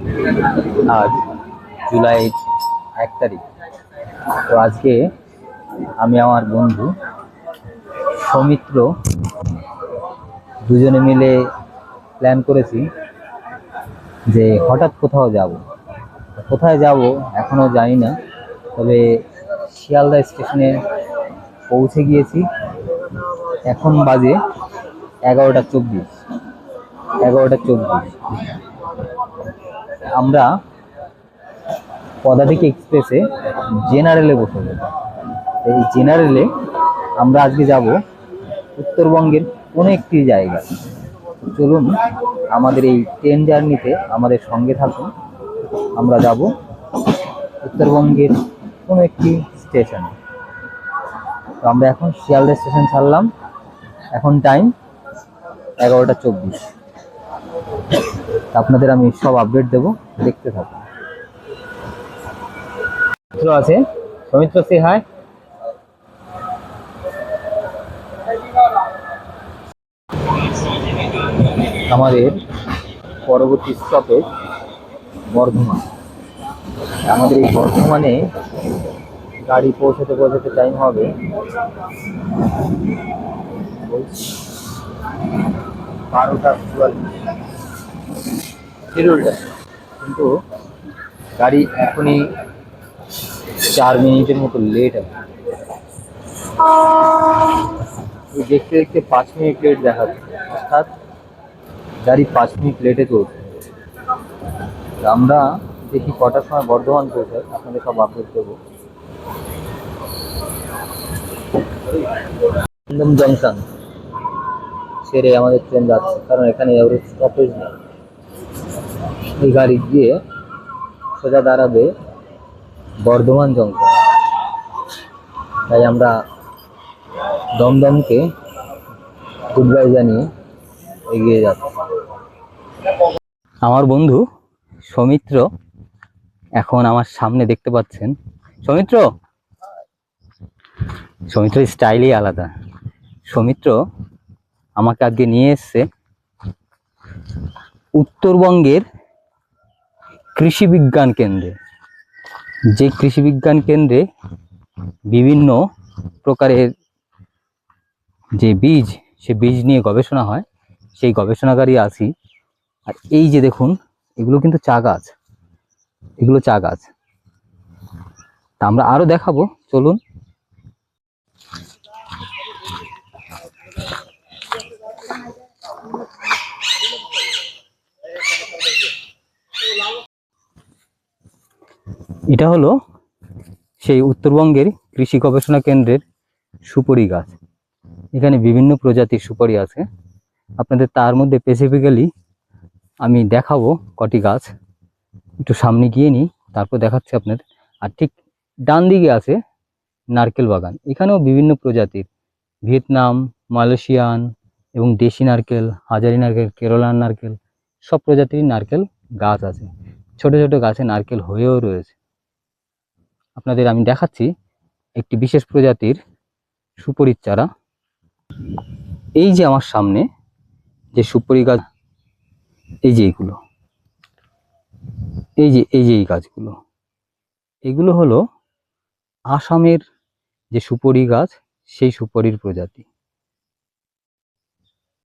আজ জুলাই 1 তারিখ। তো আজকে আমি আমার বন্ধু সৌমিত্র দুজনে মিলে প্ল্যান করেছি যে হঠাৎ কোথাও যাব। কোথায় যাব এখনো জানি না, তবে শিয়ালদা স্টেশনে পৌঁছে গিয়েছি। এখন বাজে 11টা 24। আমরা পদাতিক এক্সপ্রেসে জেনারেলে বসে যাব। এই জেনারেলে আমরা আজকে যাব উত্তরবঙ্গের কোনো একটি জায়গা। চলুন আমাদের এই ট্রেন জার্নিতে আমাদের সঙ্গে থাকুন। আমরা যাব উত্তরবঙ্গের কোনো একটি স্টেশনে। তো আমরা এখন শিয়ালদা স্টেশন ছাড়লাম। এখন টাইম 11টা 24। আপনাদের আমি সব আপডেট দেবো, দেখতে থাকুন। আছে সৌমিত্র, সে হাই। আমাদের পরবর্তী স্টপেজ বর্ধমান। আমাদের এই বর্ধমানে গাড়ি পৌঁছাতে পৌঁছাতে টাইম হবে 12টা 44। কিন্তু গাড়ি এখনই 4 মিনিটের মতো লেট আছে। দেখতে দেখতে 5 মিনিট লেট দেখাচ্ছে, অর্থাৎ গাড়ি 5 মিনিট লেটে চলছে। আমরা দেখি কটার সময় বর্ধমান পৌঁছায়, আপনাদের সব আপডেট দেবো। একদম জংশন ছেড়ে আমাদের ট্রেন যাচ্ছে, কারণ এখানে এভারেজ স্টপেজ নেই। এই গাড়ি গিয়ে সোজা দাঁড়াবে বর্ধমান জংশন। তাই আমরা দমদমকে গুড বাই জানিয়ে এগিয়ে যাচ্ছি। আমার বন্ধু সৌমিত্র এখন আমার সামনে দেখতে পাচ্ছেন। সৌমিত্র স্টাইলই আলাদা। সৌমিত্র আমাকে আজকে নিয়ে এসছে উত্তরবঙ্গের কৃষি বিজ্ঞান কেন্দ্রে। যে কৃষি বিজ্ঞান কেন্দ্রে বিভিন্ন প্রকারের যে বীজ, সে বীজ নিয়ে গবেষণা হয়, সেই গবেষণাগারই আছি। আর এই যে দেখুন, এগুলো কিন্তু চা গাছ, এগুলো চা গাছ। তা আমরা আরো দেখাবো, চলুন। এটা হলো সেই উত্তরবঙ্গের কৃষি গবেষণা কেন্দ্রের সুপারি গাছ। এখানে বিভিন্ন প্রজাতির সুপারি আছে। আপনাদের তার মধ্যে স্পেসিফিক্যালি আমি দেখাবো কটি গাছ। একটু সামনে গিয়ে নিই, তারপর দেখাচ্ছি আপনাদের। আর ঠিক ডান দিকে আছে নারকেল বাগান। এখানেও বিভিন্ন প্রজাতির ভিয়েতনাম, মালয়েশিয়ান এবং দেশি নারকেল, হাজারি নারকেল, কেরলার নারকেল, সব প্রজাতির নারকেল গাছ আছে। ছোট ছোট গাছে নারকেল হয়েও রয়েছে। আপনাদের আমি দেখাচ্ছি একটি বিশেষ প্রজাতির সুপারির চারা। এই যে আমার সামনে যে সুপারি গাছ, এই যে এইগুলো, এই যে এই গাছগুলো, এগুলো হলো আসামের যে সুপারি গাছ, সেই সুপারির প্রজাতি।